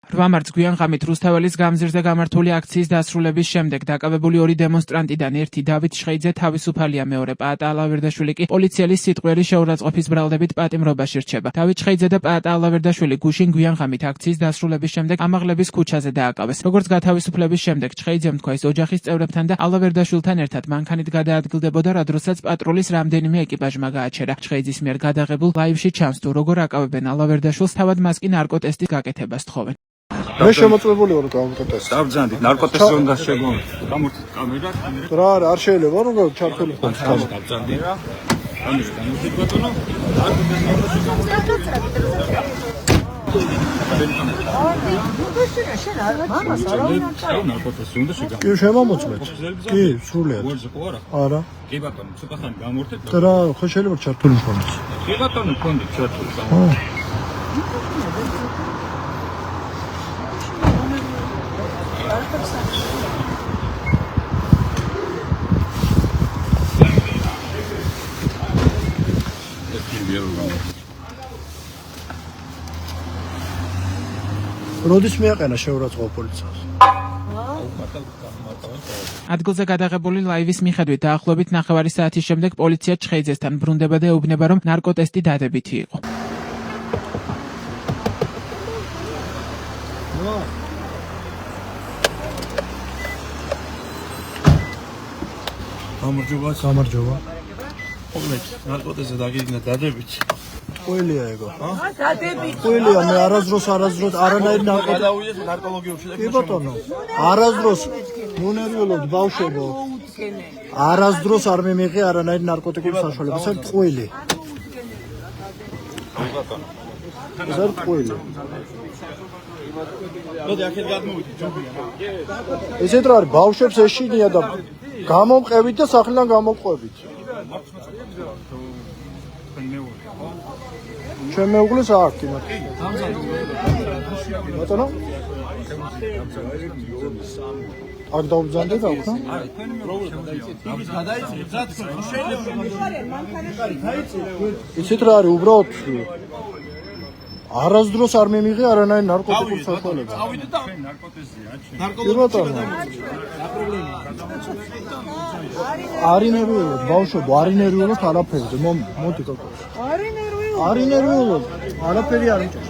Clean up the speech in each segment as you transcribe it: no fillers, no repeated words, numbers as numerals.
8 მარტს გვიანღამით რუსთაველის გამზირზე გამართული აქციის დასრულების შემდეგ დაკავებული ორი დემონსტრანტიდან ერთი დავით შხეიძე თავისუფალია, მეორე პაატა ალავერდაშვილი კი პოლიციელის სიტყვიერი შეურაცხყოფის ბრალდებით პატიმრობაში რჩება. დავით შხეიძე და პაატა ალავერდაშვილი გუშინ გვიანღამით აქციის დასრულების შემდეგ ამაღლების ქუჩაზე დააკავეს. როგორც გათავისუფლების შემდეგ შხეიძემ თქვა, ის ოჯახის წევრებთან და ალავერდაშვილთან ერთად მანქანით გადაადგილდებოდა, რა დროსაც პატრულის რამდენიმე ეკიპაჟმა გააჩერა. შხეიძის მიერ გადაღებულ ლაივში ჩანს თუ როგორ აკავებენ ალავერდაშვილს, თავად მას კი ნარკოტესტის გაკეთებას თხოვენ. მე შემოწმებული ვარ გამოტესტს. დავბრძანდით, ნარკოტესტს უნდა შეგმოვით. გამორთით კამერა. რა არ შეიძლება რომ ჩართული ხოს. დავბრძანდით. ამის გამორთით ბატონო. კი შემომოწმეთ. კი, სრულიად. არა. კი ბატონო, ცოტა ხანი გამორთეთ. რა, ხო შეიძლება ჩართული ხონდეს. კი ბატონო, ხონდით ჩართული. როდის მიაყენა შეურაცხყოფა პოლიციას? ადგილზე გადაღებული ლაივის მიხედვით დაახლოებით 9 საათის შემდეგ პოლიცია შხეიძესთან ბრუნდება და ეუბნება, რომ ნარკოტესტი დადებითი იყო. გამარჯობა. მოგეთ, ნარკოტესზე დაგიგნა დადებით. ყველია ეგო. ყველია, მე არასდროს არანაირ ნარკოლოგიურში და კი ბატონო. არასდროს მონერვიულობ ბავშვებო. არასდროს არ მიმიღე არანაირ ნარკოტიკული საშუალება. ეს ყველი. ბატონო. ეს ყველი. მოდი აქეთ გადმოვიდეთ, ჯობია. ესეთ რა არის, ბავშვებს ეშინია და გამომყევით და სახლიდან გამომყვებით. ჩემ მეუღლეს აქვს იმათ. ბატონო? აქ დავბრძანდეთ აქ, რა? ისეთ რა არის, უბრალოდ არასდროს არ მიმიღე არანაირ ნარკოტიკულ საშუალებას. წავიდეთ და ნარკოტესია, კი ბატონო. არინერვიულობ, ბავშვებო, არინერვიულობ არაფერზე. მოდი კაკო. არინერვიულობ, არაფერი არ მჭირს.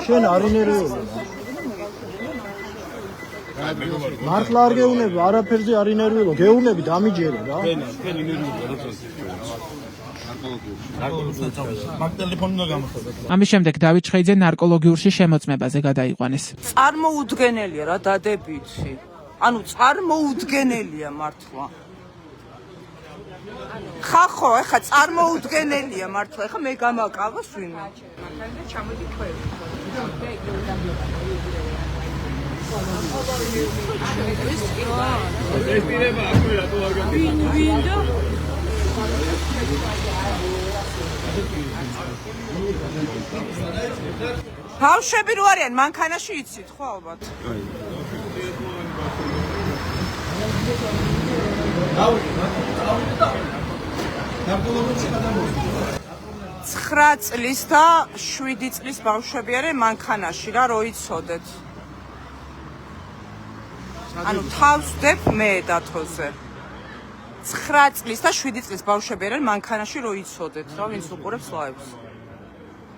შენ არინერვიულობ. მართლა არ გეუნები, არაფერზე არინერვიულობ. გეუნები დამიჯერე რა. თქვენი ნერვიულია როცა მაგ ტელეფონი უნდა გამოხატოთ. ამის შემდეგ დავით შხეიძე ნარკოლოგიურში შემოწმებაზე გადაიყვანეს. წარმოუდგენელია რა დადებითი. ანუ წარმოუდგენელია მართლა. ხახო, ეხა წარმოუდგენელია მართლა, ეხა მე გამაკავოს ვინმე. ჩამოდი თქვენ. ესპირება აქვე რატო არ გაგეცი? ვინ და ბავშვები რო არიან მანქანაში იცით ხო ალბათ? ცხრა წლის და 7 წლის ბავშვები არიან მანქანაში რა რო იცოდეთ. ანუ თავს ვდებ მე დათოზე. 9 წლის და 7 წლის ბავშვები არიან მანქანაში რო იცოდეთ რა ვინც უყურებს ლაივს.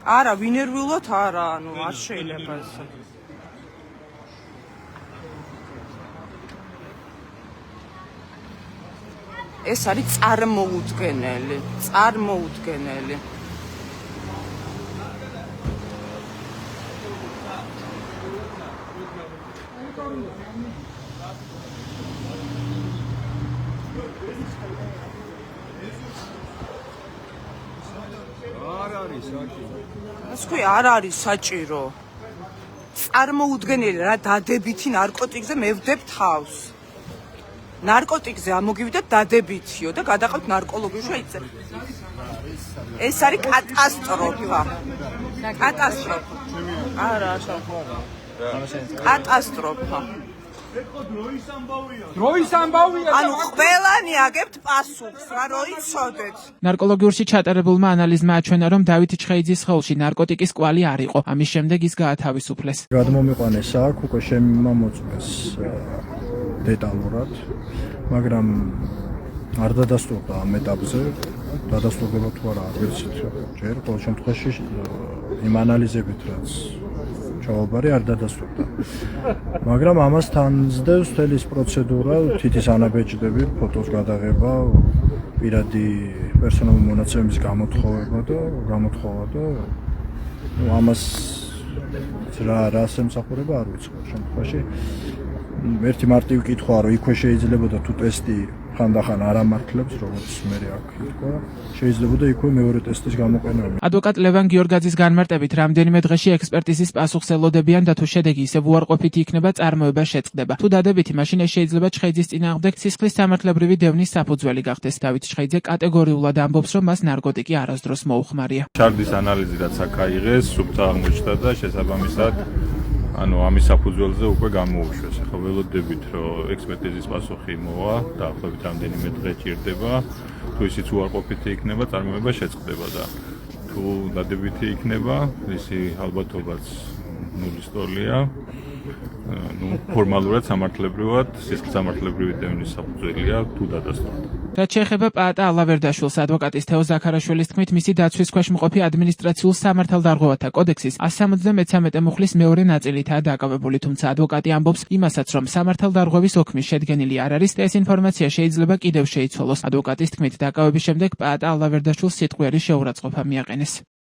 არა, ვინერვიულოთ არა, ანუ არ შეიძლება ესე. ეს არის წარმოუდგენელი. ასქვი არ არის საჭირო. წარმოუდგენელი რა დადებითი ნარკოტიკზე მე ვდებ თავს. ნარკოტიკზე ამოგივიდეთ დადებითიო და გადაყავთ ნარკოლოგიურში აიწე. ეს არის კატასტროფა. არა, კატასტროფა. დროის ამბავია ანუ ყველანი აგებთ პასუხს რა რო იცოდეთ. ნარკოლოგიურში ჩატარებულმა ანალიზმა აჩვენა, რომ დავით ჩხეიძის სხეულში ნარკოტიკის კვალი არ იყო. ამის შემდეგ ის გაათავისუფლეს. გადმომიყვანეს აქ, უკვე შემოწმეს დეტალურად, მაგრამ არ დადასტურდა ამ ეტაპზე. დადასტურდება თუ არა არ ვიცით. ჯერ ყოველ შემთხვევაში იმ ანალიზებით რაც ჩაუბარი არ დადასტურდა. მაგრამ ამას თან ზდევს მთელი ის პროცედურა, თითის ანაბეჭდები, ფოტოს გადაღება, პირადი პერსონალური მონაცემების გამოთხოვება და ამას რა ემსახურება არ ვიცი ყოველ შემთხვევაში. ერთი მარტივი კითხვაა, რომ იქვე შეიძლებოდა თუ ტესტი ხანდახან არ ამართლებს, როგორც მე აქ ითქვა, შეიძლებოდა იქვე მეორე ტესტის გამოყენება. ადვოკატ ლევან გიორგაძის განმარტებით, რამდენიმე დღეში ექსპერტიზის პასუხს ელოდებიან და თუ შედეგი ისევ უარყოფითი იქნება, წარმოება შეწყდება. თუ დადებითი, მაშინ ეს შეიძლება ჩხეიძის წინააღმდეგ სისხლის სამართლებრივი დევნის საფუძველი გახდეს. დავით ჩხეიძე კატეგორიულად ამბობს, რომ მას ნარკოტიკი არასდროს მოუხმარია. ჩარდის ანალიზი რაც აქ აიღეს, სუფთა აღმოჩნდა და შესაბამისად ანუ ამის საფუძველზე უკვე გამოუშვეს. ახლა ველოდებით, რომ ექსპერტიზის პასუხი მოვა, დაახლოებით რამდენიმე დღე ჭირდება. თუ ისიც უარყოფითი იქნება, წარმოება შეწყდება და თუ დადებითი იქნება, ისი ალბათობაც ნულის ტოლია. ფორმალურად სამართლებრივად სისხლის სამართლებრივი დევნის საფუძველია თუ დადასტურდა. რაც შეეხება პაატა ალავერდაშვილს, ადვოკატის თეო ზაქარაშვილის თქმით, მისი დაცვის ქვეშ მყოფი ადმინისტრაციულ სამართალდარღვევათა კოდექსის 173 მუხლის მეორე ნაწილითაა დაკავებული, თუმცა ადვოკატი ამბობს იმასაც, რომ სამართალდარღვევის ოქმი შედგენილი არ არის და ეს ინფორმაცია შეიძლება კიდევ შეიცვალოს. ადვოკატის თქმით, დაკავების შემდეგ პაატა ალავერდაშვილს სიტყვიერი შეურაცხყოფა მიაყენეს.